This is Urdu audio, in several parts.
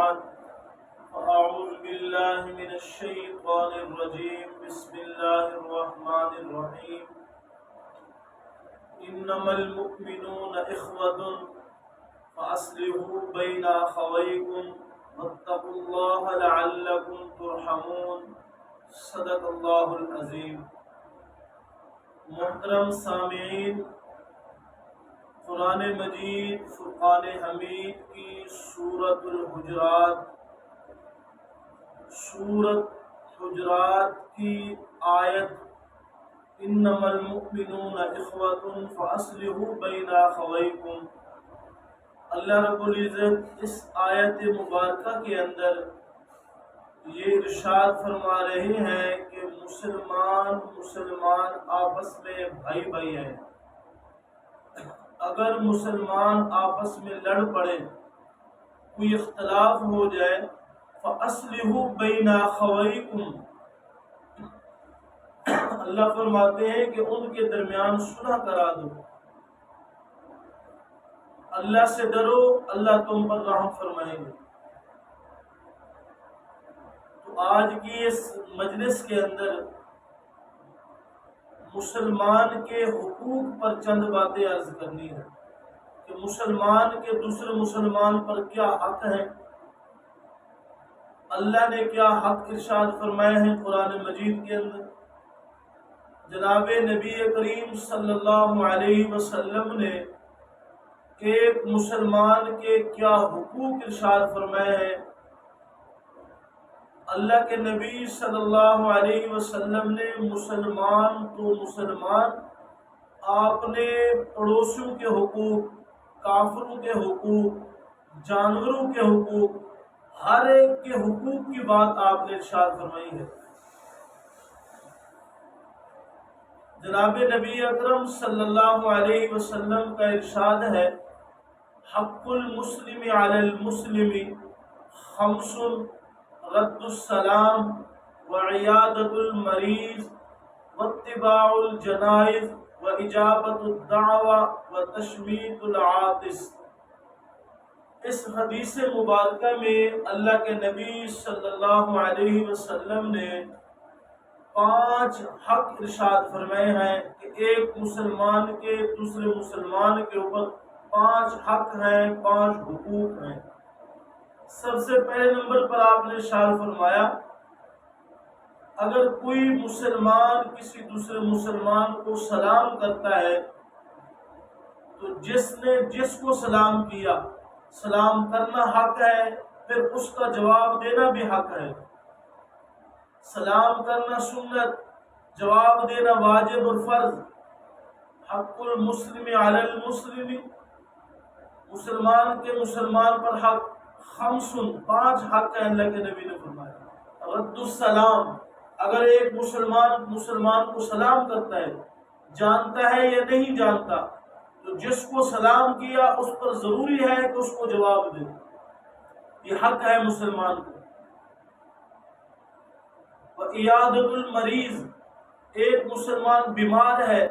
بعد فأعوذ بالله من الشيطان الرجيم بسم الله الرحمن الرحيم إنما المؤمنون إخوة فأصلحوا بين أخويكم واتقوا الله لعلكم ترحمون صدق اللہ العظیم۔ محترم سامعین، قرآن مجید فرقان حمید کی سورۃ حجرات کی آیت انما المؤمنون اخوۃ فاصلحوا بین اخویکم، اللہ رب العزت اس آیت مبارکہ کے اندر یہ ارشاد فرما رہے ہیں کہ مسلمان آپس میں بھائی ہیں۔ اگر مسلمان آپس میں لڑ پڑے، کوئی اختلاف ہو جائے، فَأَصْلِحُوا بَيْنَ أَخَوَيْكُمْ، اللہ فرماتے ہیں کہ ان کے درمیان صلح کرا دو۔ اللہ سے ڈرو، اللہ تم پر رحم فرمائیں گے۔ تو آج کی اس مجلس کے اندر مسلمان کے حقوق پر چند باتیں عرض کرنی ہے کہ مسلمان کے دوسرے مسلمان پر کیا حق ہے، اللہ نے کیا حق ارشاد فرمائے ہیں قرآن مجید کے اندر، جناب نبی کریم صلی اللہ علیہ وسلم نے ایک مسلمان کے کیا حقوق ارشاد فرمائے ہیں۔ اللہ کے نبی صلی اللہ علیہ وسلم نے مسلمان آپ نے پڑوسیوں کے حقوق، کافروں کے حقوق، جانوروں کے حقوق، ہر ایک کے حقوق کی بات آپ نے ارشاد فرمائی ہے۔ جناب نبی اکرم صلی اللہ علیہ وسلم کا ارشاد ہے، حق المسلم علی المسلم خمس، رد السلام وعیادت المریض واتباع الجنائز واجابت الدعوہ وتشمیت العاطس۔ اس حدیث مبارکہ میں اللہ کے نبی صلی اللہ علیہ وسلم نے 5 حق ارشاد فرمائے ہیں کہ ایک مسلمان کے دوسرے مسلمان کے اوپر 5 حق ہیں، 5 حقوق ہیں۔ سب سے پہلے نمبر پر آپ نے ارشاد فرمایا، اگر کوئی مسلمان کسی دوسرے مسلمان کو سلام کرتا ہے تو جس نے جس کو سلام کیا، سلام کرنا حق ہے، پھر اس کا جواب دینا بھی حق ہے۔ سلام کرنا سنت، جواب دینا واجب اور فرض۔ حق المسلم علی المسلم، مسلمان کے مسلمان پر حق، خمس، 5 حق ہے اللہ کے نبی نے فرمایا۔ رد السلام، اگر ایک مسلمان کو سلام کرتا ہے، جانتا ہے یا نہیں جانتا، تو جس کو سلام کیا اس پر ضروری ہے کہ اس کو جواب دے، یہ حق ہے مسلمان کو۔ وعیادت المریض، ایک مسلمان بیمار ہے،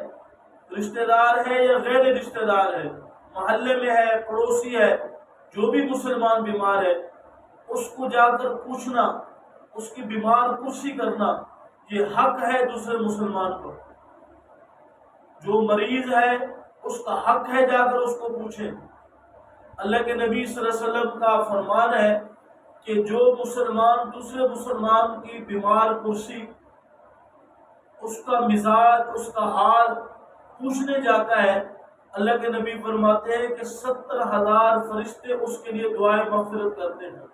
رشتہ دار ہے یا غیر رشتہ دار ہے، محلے میں ہے، پڑوسی ہے، جو بھی مسلمان بیمار ہے، اس کو جا کر پوچھنا، اس کی بیمار پرسی کرنا، یہ حق ہے دوسرے مسلمان پر۔ جو مریض ہے اس کا حق ہے جا کر اس کو پوچھیں۔ اللہ کے نبی صلی اللہ علیہ وسلم کا فرمان ہے کہ جو مسلمان دوسرے مسلمان کی بیمار پرسی، اس کا مزاج، اس کا حال پوچھنے جاتا ہے، اللہ کے نبی فرماتے ہیں کہ 70,000 فرشتے اس کے لیے دعائیں مغفرت کرتے ہیں۔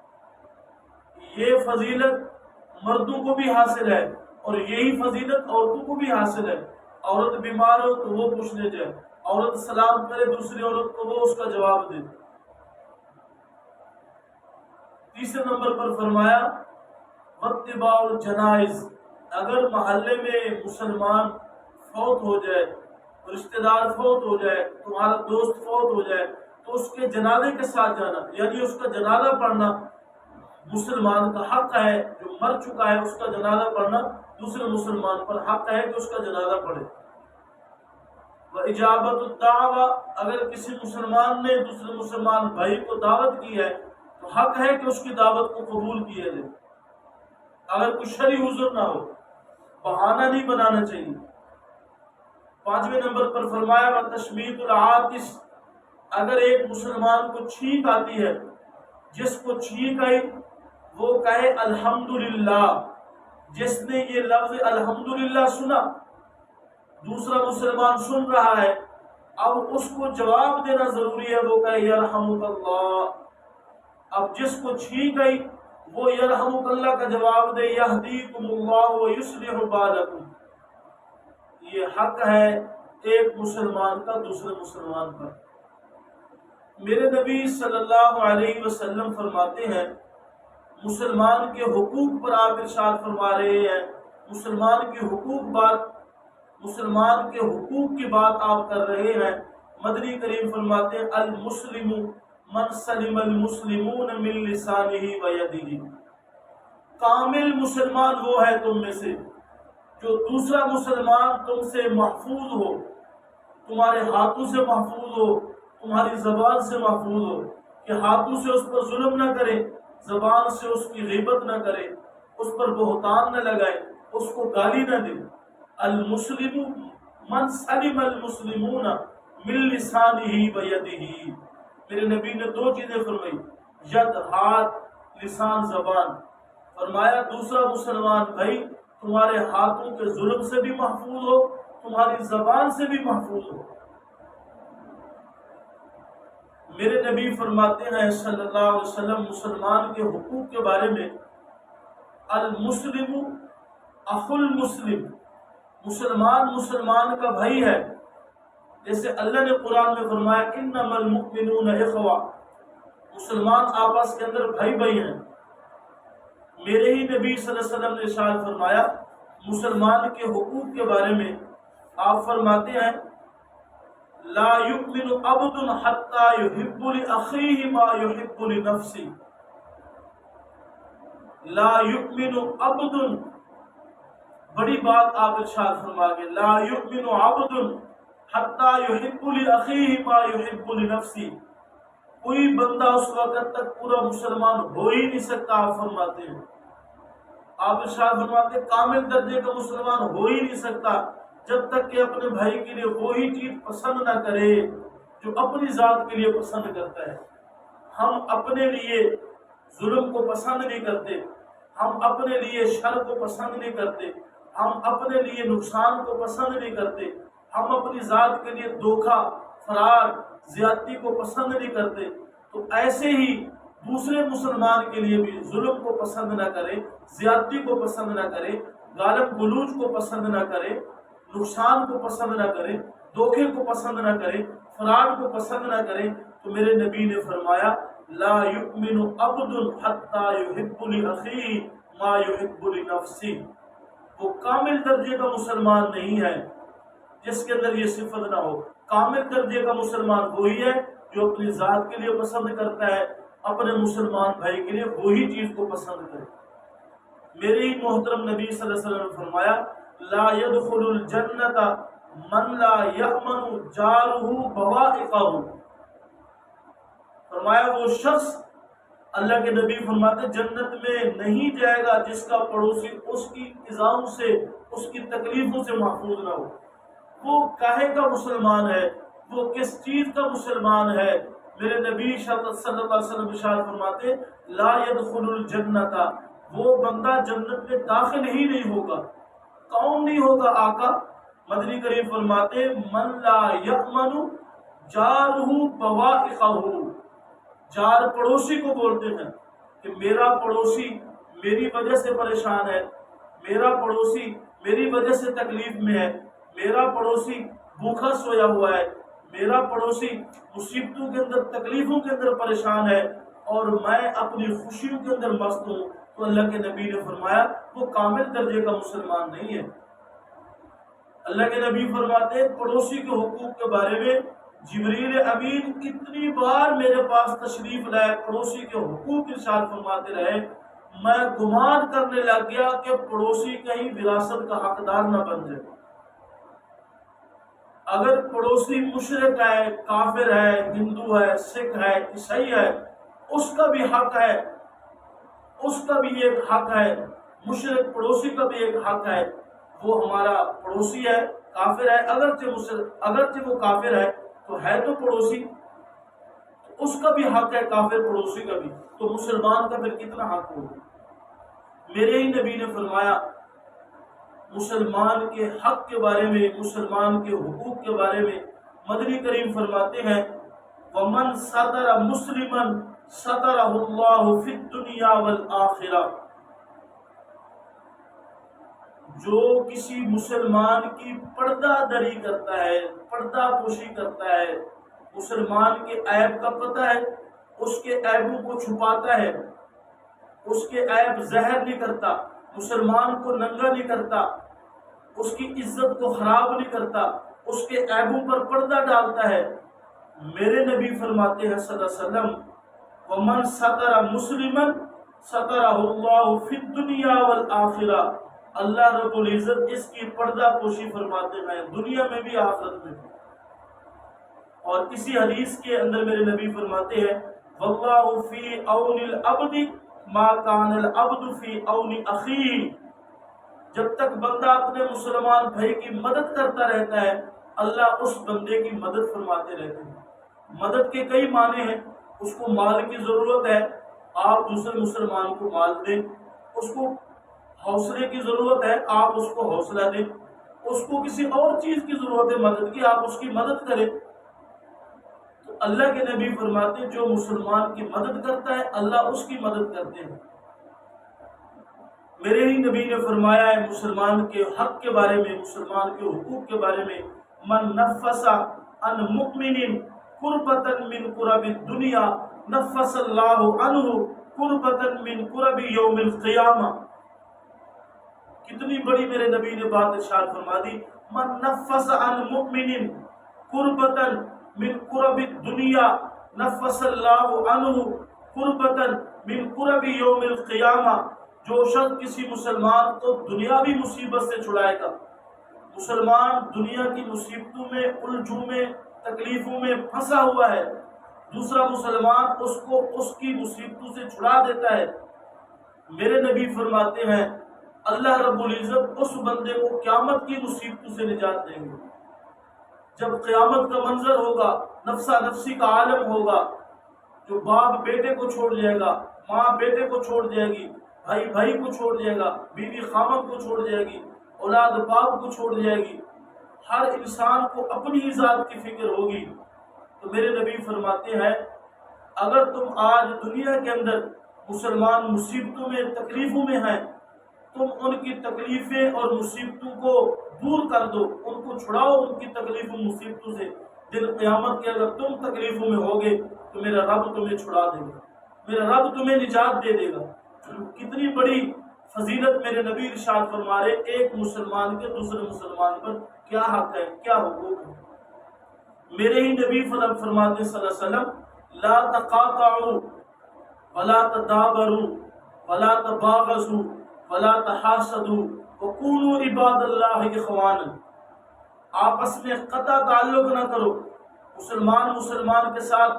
یہ فضیلت مردوں کو بھی حاصل ہے اور یہی فضیلت عورتوں کو بھی حاصل ہے۔ عورت بیمار ہو تو وہ پوچھنے جائے، عورت سلام کرے دوسری عورت کو، وہ اس کا جواب دے۔ تیسرے نمبر پر فرمایا واتباع الجنائز، اگر محلے میں مسلمان فوت ہو جائے، رشتہ دار فوت ہو جائے، تمہارا دوست فوت ہو جائے، تو اس کے جنازے کے ساتھ جانا، یعنی اس کا جنازہ پڑھنا مسلمان کا حق ہے۔ جو مر چکا ہے اس کا جنازہ پڑھنا دوسرے مسلمان پر حق ہے کہ اس کا جنازہ پڑھے۔ وإجابت الدعوہ، اگر کسی مسلمان نے دوسرے مسلمان بھائی کو دعوت کی ہے تو حق ہے کہ اس کی دعوت کو قبول کیا جائے، اگر کوئی شرعی عذر نہ ہو، بہانہ نہیں بنانا چاہیے۔ 5ویں نمبر پر فرمایا وَتَشْمِيتُ الْعَاطِسِ، اگر ایک مسلمان کو چھینک آتی ہے، جس کو چھینک آئی وہ کہے الحمدللہ۔ جس نے یہ لفظ الحمدللہ سنا، دوسرا مسلمان سن رہا ہے، اب اس کو جواب دینا ضروری ہے، وہ کہے یرحمک اللہ۔ اب جس کو چھینک آئی وہ یرحمک اللہ کا جواب دے یہدیکم اللہ ویصلح بالکم۔ یہ حق ہے ایک مسلمان کا دوسرے مسلمان پر۔ میرے نبی صلی اللہ علیہ وسلم فرماتے ہیں، مسلمان کے حقوق پر آپ ارشاد فرما رہے ہیں، مسلمان کے حقوق کی بات آپ کر رہے ہیں۔ مدنی کریم فرماتے ہیں المسلم من سلم المسلمون من لسانہ و یدہ۔ کامل مسلمان وہ ہے تم میں سے جو دوسرا مسلمان تم سے محفوظ ہو، تمہارے ہاتھوں سے محفوظ ہو، تمہاری زبان سے محفوظ ہو، کہ ہاتھوں سے اس پر ظلم نہ کرے، زبان سے اس کی غیبت نہ کرے، اس پر بہتان نہ لگائے، اس کو گالی نہ دے۔ المسلم من سلم المسلمون من لسانہ و یدہ۔ میرے نبی نے 2 چیزیں فرمائی، ید ہاتھ، لسان زبان۔ فرمایا دوسرا مسلمان بھائی تمہارے ہاتھوں کے ظلم سے بھی محفوظ ہو، تمہاری زبان سے بھی محفوظ ہو۔ میرے نبی فرماتے ہیں صلی اللہ علیہ وسلم مسلمان کے حقوق کے بارے میں، المسلم اخو المسلم، مسلمان کا بھائی ہے۔ جیسے اللہ نے قرآن میں فرمایا انما المؤمنون اخوہ، مسلمان آپس کے اندر بھائی ہیں۔ میرے ہی نبی صلی اللہ علیہ وسلم نے ارشاد فرمایا مسلمان کے حقوق کے بارے میں، آپ فرماتے ہیں لا یؤمن عبد حتی یحب لأخیہ ما یحب لنفسہ۔ لا یؤمن عبد، بڑی بات آپ ارشاد فرما گے، لا یؤمن عبد حتی یحب لأخیہ ما یحب لنفسہ۔ کوئی بندہ اس وقت تک پورا مسلمان ہو ہی نہیں سکتا، آپ فرماتے ہیں، آپ ارشاد فرماتے ہیں کامل درجے کا مسلمان ہو ہی نہیں سکتا جب تک کہ اپنے بھائی کے لیے وہی چیز پسند نہ کرے جو اپنی ذات کے لیے پسند کرتا ہے۔ ہم اپنے لیے ظلم کو پسند نہیں کرتے، ہم اپنے لیے شر کو پسند نہیں کرتے، ہم اپنے لیے نقصان کو پسند نہیں کرتے، ہم اپنی ذات کے لیے دھوکہ، فرار، زیادتی کو پسند نہیں کرتے۔ تو ایسے ہی دوسرے مسلمان کے لیے بھی ظلم کو پسند نہ کرے، زیادتی کو پسند نہ کرے، غالب گلوچ کو پسند نہ کرے، نقصان کو پسند نہ کرے، دھوکے کو پسند نہ کرے، فراڈ کو پسند نہ کرے۔ تو میرے نبی نے فرمایا لا یؤمن عبد حتی یحب لأخیہ ما یحب لنفسہ۔ وہ کامل درجے کا مسلمان نہیں ہے جس کے اندر یہ صفت نہ ہو۔ کامل درجے کا مسلمان وہی ہے جو اپنی ذات کے لیے پسند کرتا ہے، اپنے مسلمان بھائی کے لیے وہی چیز کو پسند کرے۔ میرے ہی محترم نبی صلی اللہ علیہ وسلم نے فرمایا لا يدخل الجنت من لا یأمن جارہ بوائقہ۔ فرمایا وہ شخص، اللہ کے نبی فرماتے جنت میں نہیں جائے گا جس کا پڑوسی اس کی ایذاؤں سے، اس کی تکلیفوں سے محفوظ نہ ہو۔ وہ کاہے کا مسلمان ہے، وہ کس چیز کا مسلمان ہے؟ میرے نبی صلی اللہ علیہ وسلم ارشاد فرماتے لا يدخل الجنت، وہ بندہ جنت میں داخل ہی نہیں ہوگا۔ کون نہیں ہوگا آقا؟ مدنی کریم فرماتے من لا یأمن جارہ بوائقہ۔ جار پڑوسی کو بولتے ہیں کہ میرا پڑوسی میری وجہ سے پریشان ہے، میرا پڑوسی میری وجہ سے تکلیف میں ہے، میرا پڑوسی بھوکا سویا ہوا ہے، میرا پڑوسی مصیبتوں کے اندر، تکلیفوں کے اندر پریشان ہے اور میں اپنی خوشیوں کے اندر مست ہوں۔ تو اللہ کے نبی نے فرمایا وہ کامل درجے کا مسلمان نہیں ہے۔ اللہ کے نبی فرماتے پڑوسی کے حقوق کے بارے میں جبریل امین کتنی بار میرے پاس تشریف لائے، پڑوسی کے حقوق ارشاد فرماتے رہے، میں گمان کرنے لگ گیا کہ پڑوسی کہیں وراثت کا حقدار نہ بن جائے۔ اگر پڑوسی مشرک ہے، کافر ہے، ہندو ہے، سکھ ہے، عیسائی ہے، اس کا بھی حق ہے، اس کا بھی ایک حق ہے، مشرک پڑوسی کا بھی ایک حق ہے۔ وہ ہمارا پڑوسی ہے، کافر ہے، اگرچہ وہ کافر ہے تو ہے تو پڑوسی، اس کا بھی حق ہے، کافر پڑوسی کا بھی، تو مسلمان کا پھر کتنا حق ہوگا؟ میرے ہی نبی نے فرمایا مسلمان کے حق کے بارے میں، مسلمان کے حقوق کے بارے میں، مدنی کریم فرماتے ہیں وَمَنْ سَتَرَ مُسْلِمًا سَتَرَهُ اللَّهُ فِي الدُّنْيَا وَالْآخِرَةِ، جو کسی مسلمان کی پردہ دری کرتا ہے، پردہ پوشی کرتا ہے، مسلمان کے عیب کا پتہ ہے، اس کے عیبوں کو چھپاتا ہے، اس کے عیب ظاہر نہیں کرتا، مسلمان کو ننگا نہیں کرتا، اس کی عزت کو خراب نہیں کرتا، اس کے عیبوں پر پردہ ڈالتا ہے، میرے نبی فرماتے ہیں صلی اللہ علیہ وسلم وَمَنْ سَتَرَ مُسْلِمًا سَتَرَهُ اللَّهُ فِي الدُّنْيَا وَالْآخِرَةِ، اللہ رب العزت اس کی پردہ پوشی فرماتے ہیں دنیا میں بھی آخرت میں بھی۔ اور اسی حدیث کے اندر میرے نبی فرماتے ہیں وَاللَّهُ فِي عَوْنِ الْعَبْدِ مَا كَانَ الْعَبْدُ فِي عَوْنِ أَخِيهِ، جب تک بندہ اپنے مسلمان بھائی کی مدد کرتا رہتا ہے اللہ اس بندے کی مدد فرماتے رہتے ہیں۔ مدد کے کئی معنی ہیں، اس کو مال کی ضرورت ہے، آپ دوسرے مسلمان کو مال دیں، اس کو حوصلے کی ضرورت ہے، آپ اس کو حوصلہ دیں، اس کو کسی اور چیز کی ضرورت ہے مدد کی، آپ اس کی مدد کریں۔ تو اللہ کے نبی فرماتے ہیں جو مسلمان کی مدد کرتا ہے اللہ اس کی مدد کرتے ہیں۔ میرے ہی نبی نے فرمایا ہے مسلمان کے حق کے بارے میں، مسلمان کے حقوق کے بارے میں من نفس عن مؤمن کربۃ من کرب الدنیا نفس اللہ عنہ کربۃ من کرب یوم القیامہ، کتنی بڑی میرے نبی نے بات ارشاد فرما دی، من نفس عن مؤمن کربۃ من کرب الدنیا نفس اللہ عنہ کربۃ من کرب یوم القیامہ، جو شخص کسی مسلمان کو دنیاوی مصیبت سے چھڑائے گا، مسلمان دنیا کی مصیبتوں میں، الجھوں میں، تکلیفوں میں پھنسا ہوا ہے، دوسرا مسلمان اس کو اس کی مصیبتوں سے چھڑا دیتا ہے، میرے نبی فرماتے ہیں اللہ رب العزت اس بندے کو قیامت کی مصیبتوں سے نجات دیں گے۔ جب قیامت کا منظر ہوگا، نفسا نفسی کا عالم ہوگا، جو باپ بیٹے کو چھوڑ جائے گا، ماں بیٹے کو چھوڑ جائے گی، بھائی بھائی کو چھوڑ جائے گا، بیوی خامد کو چھوڑ جائے گی، اولاد باپ کو چھوڑ جائے گی، ہر انسان کو اپنی ہی ذات کی فکر ہوگی، تو میرے نبی فرماتے ہیں اگر تم آج دنیا کے اندر مسلمان مصیبتوں میں، تکلیفوں میں ہیں، تم ان کی تکلیفیں اور مصیبتوں کو دور کر دو، ان کو چھڑاؤ ان کی تکلیفوں مصیبتوں سے، دن قیامت کے اگر تم تکلیفوں میں ہوگے تو میرا رب تمہیں چھڑا دے گا، میرا رب تمہیں نجات دے دے گا۔ کتنی بڑی فضیلت میرے نبی ارشاد فرما رہے، ایک مسلمان کے دوسرے مسلمان پر کیا حق ہے، کیا حقوق ہے۔ میرے ہی نبی فرماتے صلی اللہ علیہ وسلم لا تقاطعوا ولا تدابروا ولا تباغضوا ولا تحاسدوا وكونوا عباد اللہ اخوانا، آپس میں قطع تعلق نہ کرو، مسلمان کے ساتھ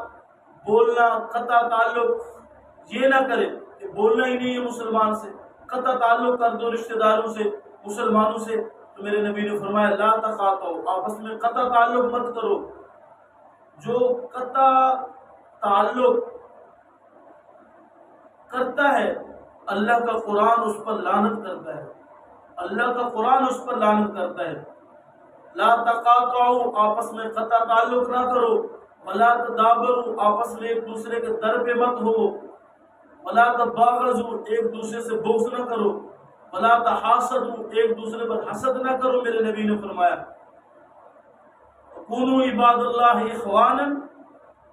بولنا، قطع تعلق یہ نہ کرے کہ بولنا ہی نہیں ہے مسلمان سے، قطع تعلق کر دو رشتہ داروں سے، مسلمانوں سے، تو میرے نبی نے فرمایا لا تقاطعوا، آپس میں قطع تعلق مت کرو۔ جو قطع تعلق کرتا ہے اللہ کا قرآن اس پر لعنت کرتا ہے، اللہ کا قرآن اس پر لعنت کرتا ہے۔ لا تقاطعوا، آپس میں قطع تعلق نہ کرو، ولا تدابروا، آپس میں ایک دوسرے کے در پہ مت ہو، ولا تباغضوا، ایک دوسرے سے بغض نہ کرو، ولا تحاسدوا، ایک دوسرے پر حسد نہ کرو، میرے نبی نے فرمایا کونوا عباد اللہ اخوانا،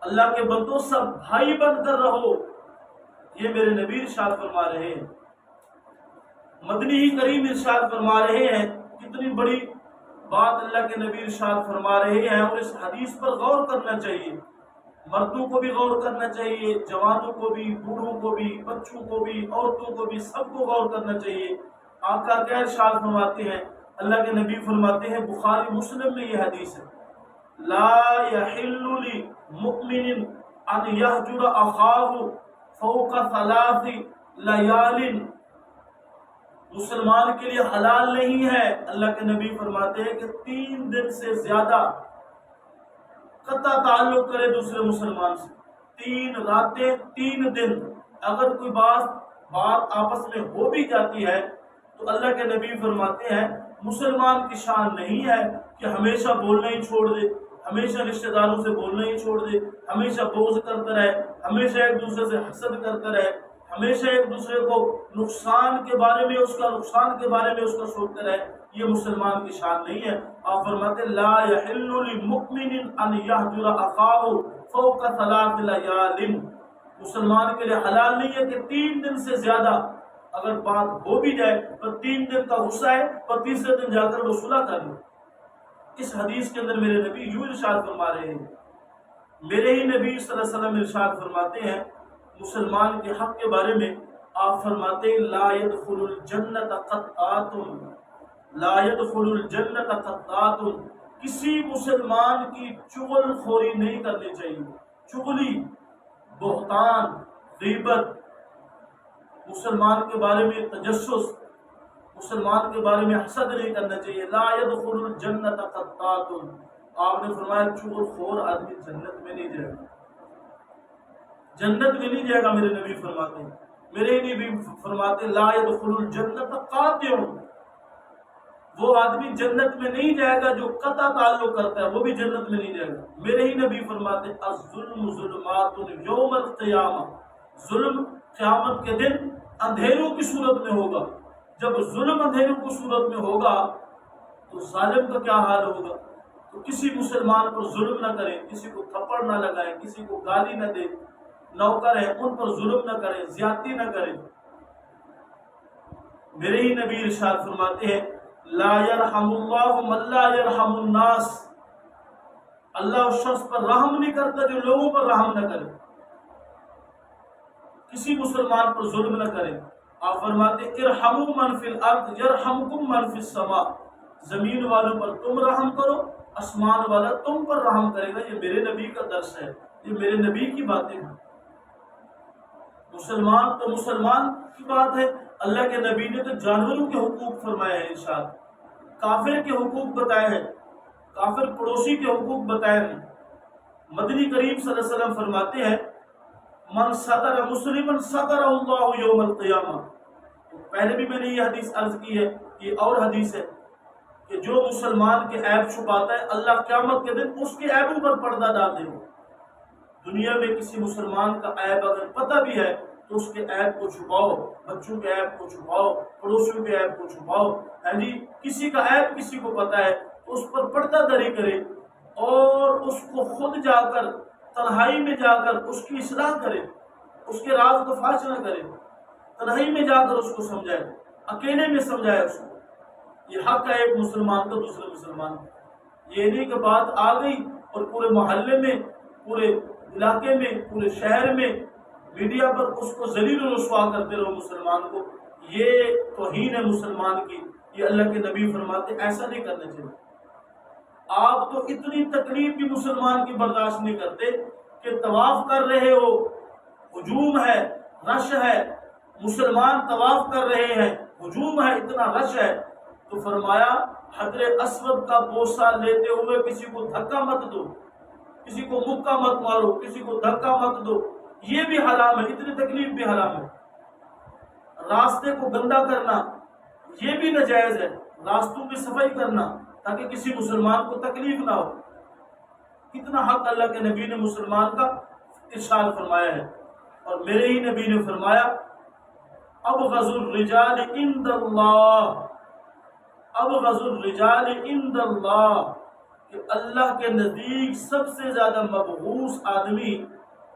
اللہ کے بندوں سب بھائی بن کر رہو، یہ میرے نبی ارشاد فرما رہے ہیں، مدنی ہی کریم ارشاد فرما رہے ہیں، کتنی بڑی بات اللہ کے نبی ارشاد فرما رہے ہیں، اور اس حدیث پر غور کرنا چاہیے، مردوں کو بھی غور کرنا چاہیے، جوانوں کو بھی، بوڑھوں کو بھی، بچوں کو بھی، عورتوں کو بھی، سب کو غور کرنا چاہیے۔ آقا کیا ارشاد فرماتے ہیں، اللہ کے نبی فرماتے ہیں، بخاری مسلم میں یہ حدیث ہے، لا يحل لمؤمن ان يهجر اخاه فوق ثلاث لیال، مسلمان کے لیے حلال نہیں ہے، اللہ کے نبی فرماتے ہیں کہ 3 دن سے زیادہ قطع تعلق کرے دوسرے مسلمان سے، 3 راتیں 3 دن، اگر کوئی بات آپس میں ہو بھی جاتی ہے تو اللہ کے نبی فرماتے ہیں مسلمان کی شان نہیں ہے کہ ہمیشہ بولنا ہی چھوڑ دے، ہمیشہ رشتہ داروں سے بولنا ہی چھوڑ دے، ہمیشہ بغض کرتا رہے، ہمیشہ ایک دوسرے سے حسد کرتا رہے، ہمیشہ ایک دوسرے کو نقصان کے بارے میں اس کا سوچتا رہے، یہ مسلمان کی شان نہیں ہے۔ آپ فرماتے لا یحل للمؤمن ان یہجر اخاہ فوق 3 لیال، مسلمان کے لیے حلال نہیں ہے کہ 3 دن سے زیادہ اگر بات ہو بھی جائے تو 3 دن کا غصہ ہے اور تیسرے دن جا کر وہ صلح کر لے۔ اس حدیث کے اندر میرے نبی یوں ارشاد فرما رہے ہیں، میرے ہی نبی صلی اللہ علیہ وسلم ارشاد فرماتے ہیں مسلمان کے حق کے بارے میں، آپ فرماتے ہیں لا يدخل الجنت قطعات، لا يدخل الجنت قطعات، کسی مسلمان کی چغل خوری نہیں کرنی چاہیے، چغلی، بہتان، غیبت، مسلمان کے بارے میں تجسس، مسلمان کے بارے میں حسد نہیں کرنا چاہیے۔ لا يدخل الجنت قطعات، آپ نے فرمایا چغل خور آدمی جنت میں نہیں جائے گا، جنت میں نہیں جائے گا، میرے نبی فرماتے ہیں، میرے نبی فرماتے لا يدخل الجنت قاطع، وہ آدمی جنت میں نہیں جائے گا جو قطع تعلق کرتا ہے، وہ بھی جنت میں نہیں جائے گا۔ میرے ہی نبی فرماتے الظلم ظلمات یوم القیامہ، ظلم قیامت کے دن اندھیروں کی صورت میں ہوگا، جب ظلم اندھیروں کی صورت میں ہوگا تو ظالم کا کیا حال ہوگا؟ تو کسی مسلمان پر ظلم نہ کریں، کسی کو تھپڑ نہ لگائیں، کسی کو گالی نہ دیں، نوکر ہیں ان پر ظلم نہ کریں، زیادتی نہ کریں۔ میرے ہی نبی ارشاد فرماتے ہیں لا یرحم اللہ من لا یرحم الناس، اللہ اس شخص پر رحم نہیں کرتا جو لوگوں پر رحم نہ کرے، کسی مسلمان پر ظلم نہ کرے۔ آپ فرماتے ارحموا من فی الارض یرحمکم من فی السماء، زمین والوں پر تم رحم کرو، آسمان والا تم پر رحم کرے گا۔ یہ میرے نبی کا درس ہے، یہ میرے نبی کی باتیں ہیں۔ مسلمان تو مسلمان کی بات ہے، اللہ کے نبی نے تو جانوروں کے حقوق فرمائے ہیں، ارشاد کافر کے حقوق بتائے ہیں، کافر پڑوسی کے حقوق بتائے ہیں۔ مدنی کریم صلی اللہ علیہ وسلم فرماتے ہیں من ستر مسلما سترہ اللہ یوم القیامہ، پہلے بھی میں نے یہ حدیث عرض کی ہے، یہ اور حدیث ہے کہ جو مسلمان کے عیب چھپاتا ہے اللہ قیامت کے دن اس کے عیبوں پر پردہ ڈال دے گا۔ دنیا میں کسی مسلمان کا عیب اگر پتہ بھی ہے تو اس کے عیب کو چھپاؤ، بچوں کے عیب کو چھپاؤ، پڑوسیوں کے عیب کو چھپاؤ، جی کسی کا عیب کسی کو پتہ ہے تو اس پر پردہ داری کرے اور اس کو خود جا کر تنہائی میں جا کر اس کی اصلاح کرے، اس کے راز کو فاش نہ کرے، تنہائی میں جا کر اس کو سمجھائے، اکیلے میں سمجھائے اس کو۔ یہ حق ہے ایک مسلمان کا دوسرے مسلمان کا، یہ نہیں کہ بات آ گئی اور پورے محلے میں، پورے علاقے میں، پورے شہر میں میڈیا پر اس کو ذلیل و رسوا کرتے رہو مسلمان کو، یہ توہین ہے مسلمان کی۔ یہ اللہ کے نبی فرماتے ایسا نہیں کرنا چاہیے۔ آپ تو اتنی تکلیف بھی مسلمان کی برداشت نہیں کرتے کہ طواف کر رہے ہو، ہجوم ہے، رش ہے، مسلمان طواف کر رہے ہیں، ہجوم ہے، اتنا رش ہے، تو فرمایا حجر اسود کا بوسہ لیتے ہوئے کسی کو دھکا مت دو، کسی کو مکہ مت مارو، کسی کو دھکا مت دو، یہ بھی حرام ہے، اتنی تکلیف بھی حرام ہے۔ راستے کو گندا کرنا یہ بھی ناجائز ہے، راستوں کی صفائی کرنا تاکہ کسی مسلمان کو تکلیف نہ ہو۔ کتنا حق اللہ کے نبی نے مسلمان کا ارشاد فرمایا ہے۔ اور میرے ہی نبی نے فرمایا ابغض الرجال عند اللہ، ابغض الرجال عند اللہ، کہ اللہ کے نزدیک سب سے زیادہ مبغوث آدمی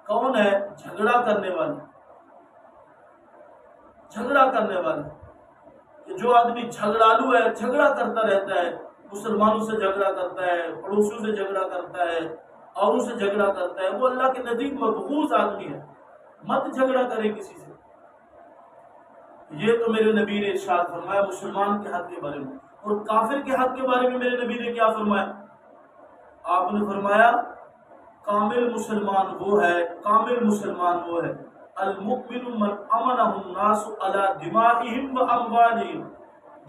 کون ہے؟ جھگڑا کرنے والا، جھگڑا کرنے والا، کہ جو آدمی جھگڑالو ہے، جھگڑا کرتا رہتا ہے، مسلمانوں سے جھگڑا کرتا ہے، پڑوسیوں سے جھگڑا کرتا ہے، اوروں سے جھگڑا کرتا ہے، وہ اللہ کے نزدیک مبغوض آدمی ہے۔ مت جھگڑا کرے کسی سے۔ یہ تو میرے نبی نے ارشاد فرمایا مسلمان کے حق کے بارے میں۔ اور کافر کے حق کے بارے میں میرے نبی نے کیا فرمایا؟ آپ نے فرمایا کامل مسلمان وہ ہے، کامل مسلمان وہ ہے المؤمن من امنہ الناس علی دمائہم و اموالہم،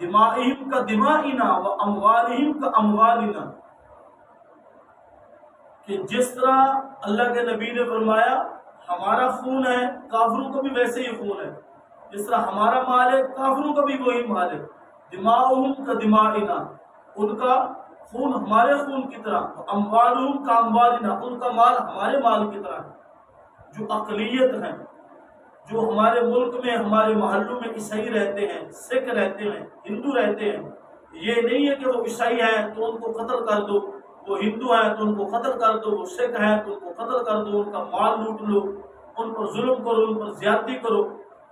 دمائہم کا دمائنا و اموالہم کا اموالنا، کہ جس طرح اللہ کے نبی نے فرمایا ہمارا خون ہے کافروں کا بھی ویسے ہی خون ہے، جس طرح ہمارا مال ہے کافروں کا بھی وہی مال ہے، دماؤہم کا دمائنا، ان کا خون ہمارے خون کی طرح، اموالہم کا اموالنا، ان کا مال ہمارے مال کی طرح ہے۔ جو اقلیت ہیں، جو ہمارے ملک میں ہمارے محلوں میں عیسائی رہتے ہیں، سکھ رہتے ہیں، ہندو رہتے ہیں، یہ نہیں ہے کہ وہ عیسائی ہیں تو ان کو قتل کر دو، وہ ہندو ہیں تو ان کو قتل کر دو، وہ سکھ ہیں تو ان کو قتل کر دو، ان کا مال لوٹ لو، ان پر ظلم کرو، ان پر زیادتی کرو۔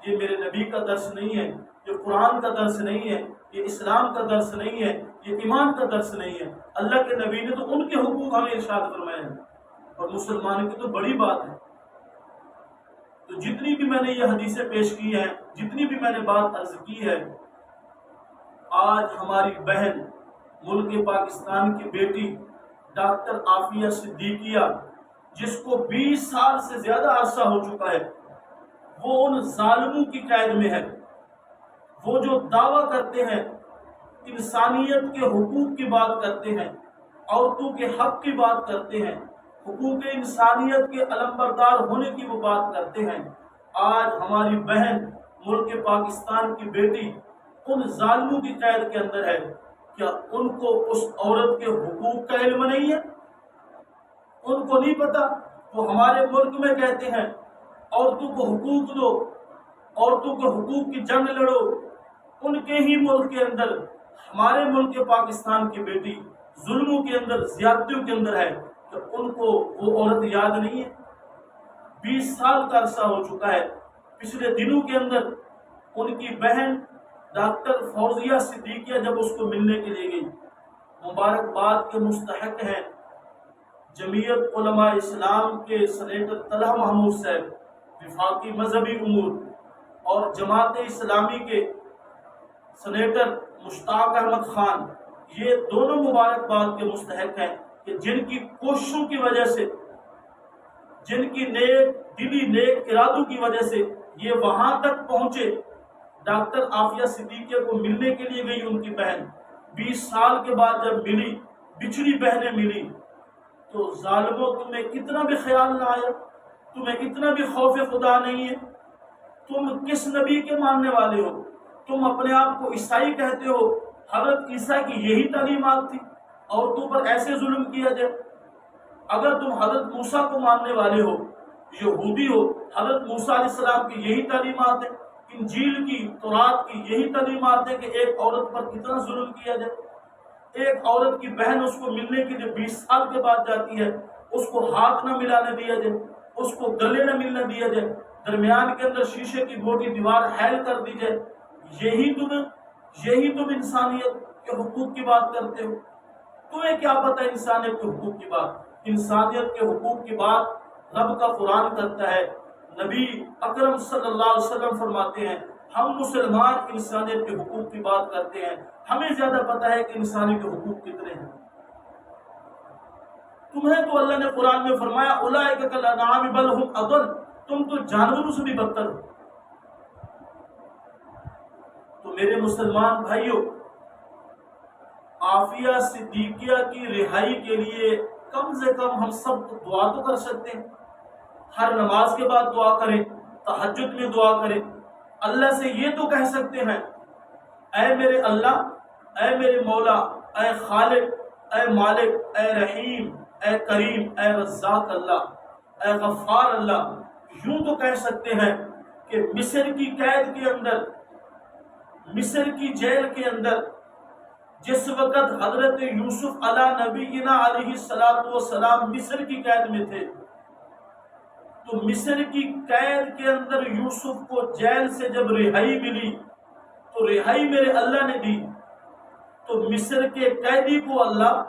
یہ میرے نبی کا درس نہیں ہے، یہ قرآن کا درس نہیں ہے، یہ اسلام کا درس نہیں ہے، یہ ایمان کا درس نہیں ہے۔ اللہ کے نبی نے تو ان کے حقوق ہمیں ارشاد فرمائے ہیں، اور مسلمان کی تو بڑی بات ہے۔ تو جتنی بھی میں نے یہ حدیثیں پیش کی ہیں، جتنی بھی میں نے بات عرض کی ہے، آج ہماری بہن ملک پاکستان کی بیٹی ڈاکٹر عافیہ صدیقیہ، جس کو 20 سال سے زیادہ عرصہ ہو چکا ہے، وہ ان ظالموں کی قید میں ہے۔ وہ جو دعویٰ کرتے ہیں، انسانیت کے حقوق کی بات کرتے ہیں، عورتوں کے حق کی بات کرتے ہیں، حقوق انسانیت کے علمبردار ہونے کی وہ بات کرتے ہیں، آج ہماری بہن ملک پاکستان کی بیٹی ان ظالموں کی قید کے اندر ہے۔ کیا ان کو اس عورت کے حقوق کا علم نہیں ہے؟ ان کو نہیں پتا؟ وہ ہمارے ملک میں کہتے ہیں عورتوں کو حقوق دو، عورتوں کے حقوق کی جنگ لڑو، ان کے ہی ملک کے اندر، ہمارے ملک پاکستان کی بیٹی ظلموں کے اندر، زیادتیوں کے اندر ہے، تو ان کو وہ عورت یاد نہیں ہے؟ 20 سال کا عرصہ ہو چکا ہے۔ پچھلے دنوں کے اندر ان کی بہن ڈاکٹر فوزیہ صدیقیہ جب اس کو ملنے کے لیے گئی، مبارکباد کے مستحق ہیں جمعیت علماء اسلام کے سینیٹر طلحہ محمود صاحب، وفاقی مذہبی امور، اور جماعت اسلامی کے سینیٹر مشتاق احمد خان، یہ دونوں مبارکباد کے مستحق ہیں کہ جن کی کوششوں کی وجہ سے، جن کی نیک دلی نیک ارادوں کی وجہ سے یہ وہاں تک پہنچے۔ ڈاکٹر عافیہ صدیقیہ کو ملنے کے لیے گئی ان کی بہن، 20 سال کے بعد جب ملی، بچھڑی بہنیں ملی، تو ظالموں تمہیں اتنا بھی خیال نہ آیا؟ تمہیں اتنا بھی خوف خدا نہیں ہے؟ تم کس نبی کے ماننے والے ہو؟ تم اپنے آپ کو عیسائی کہتے ہو، حضرت عیسیٰ کی یہی تعلیمات تھی عورتوں پر ایسے ظلم کیا جائے؟ اگر تم حضرت موسیٰ کو ماننے والے ہو، یہودی ہو، حضرت موسیٰ علیہ السلام کی یہی تعلیمات ہے، انجیل کی، تورات کی یہی تعلیمات ہے کہ ایک عورت پر کتنا ظلم کیا جائے؟ ایک عورت کی بہن اس کو ملنے کے لیے 20 سال کے بعد جاتی ہے، اس کو ہاتھ نہ ملانے دیا جائے، اس کو گلے نہ ملنے دیا جائے، درمیان کے اندر شیشے کی موٹی دیوار حائل کر دی جائے، یہی تم انسانیت کے حقوق کی بات کرتے ہو؟ تمہیں کیا پتہ انسانیت کے حقوق کی بات؟ انسانیت کے حقوق کی بات رب کا قرآن کرتا ہے، نبی اکرم صلی اللہ علیہ وسلم فرماتے ہیں، ہم مسلمان انسانیت کے حقوق کی بات کرتے ہیں، ہمیں زیادہ پتہ ہے کہ انسانی کے حقوق کتنے ہیں۔ تمہیں تو اللہ نے قرآن میں فرمایا اولئک کالانعام بل ھم اضل، تم تو جانوروں سے بھی بدتر ہو۔ تو میرے مسلمان بھائیوں، عافیہ صدیقیہ کی رہائی کے لیے کم سے کم ہم سب دعا تو کر سکتے ہیں۔ ہر نماز کے بعد دعا کریں، تہجد میں دعا کریں، اللہ سے یہ تو کہہ سکتے ہیں، اے میرے اللہ، اے میرے مولا، اے خالق، اے مالک، اے رحیم، اے کریم، اے رزاق اللہ، اے غفار اللہ۔ یوں تو کہہ سکتے ہیں کہ مصر کی قید کے اندر، مصر کی جیل کے اندر جس وقت حضرت یوسف علی نبینا علیہ السلام مصر کی قید میں تھے، تو مصر کی قید کے اندر یوسف کو جیل سے جب رہائی ملی، تو رہائی میرے اللہ نے دی، تو مصر کے قیدی کو اللہ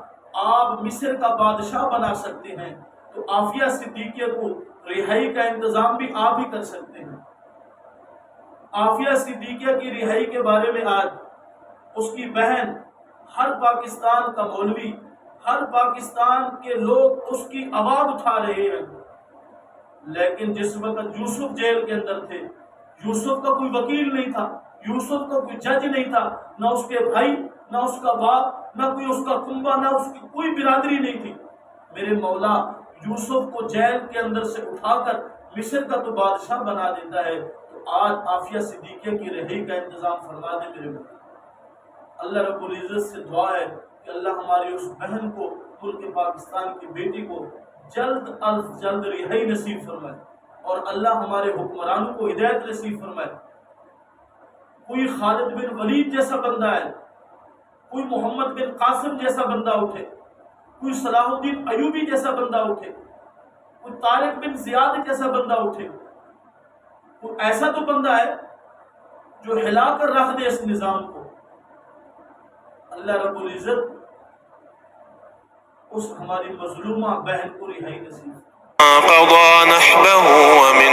آپ مصر کا بادشاہ بنا سکتے ہیں، تو عافیہ صدیقیہ کو رہائی کا انتظام بھی آپ ہی کر سکتے ہیں۔ عافیہ صدیقیہ کی رہائی کے بارے میں آج اس کی بہن، ہر پاکستان کا مولوی، ہر پاکستان کے لوگ اس کی آواز اٹھا رہے ہیں۔ لیکن جس وقت یوسف جیل کے اندر تھے، یوسف کا کوئی وکیل نہیں تھا، یوسف کا کوئی جج نہیں تھا، نہ اس کے بھائی، نہ اس کا باپ، نہ کوئی اس کا کنبہ، نہ اس کی کوئی برادری نہیں تھی۔ میرے مولا یوسف کو جیل کے اندر سے اٹھا کر مصر کا تو بادشاہ بنا دیتا ہے، تو آج عافیہ صدیقہ کی رہائی کا انتظام فرما دے میرے مولا۔ اللہ رب العزت سے دعا ہے کہ اللہ ہماری اس بہن کو، ملک پاکستان کی بیٹی کو جلد از جلد رہائی نصیب فرمائے، اور اللہ ہمارے حکمرانوں کو ہدایت نصیب فرمائے۔ کوئی خالد بن ولید جیسا بندہ ہے، کوئی محمد بن قاسم جیسا بندہ اٹھے، کوئی صلاح الدین ایوبی جیسا بندہ اٹھے، کوئی طارق بن زیاد جیسا بندہ اٹھے، کوئی ایسا تو بندہ ہے جو ہلا کر رکھ دے اس نظام کو۔ اللہ رب العزت اس ہماری مظلومہ بہن کو رہائی نصیب۔ قضى نحبه ومن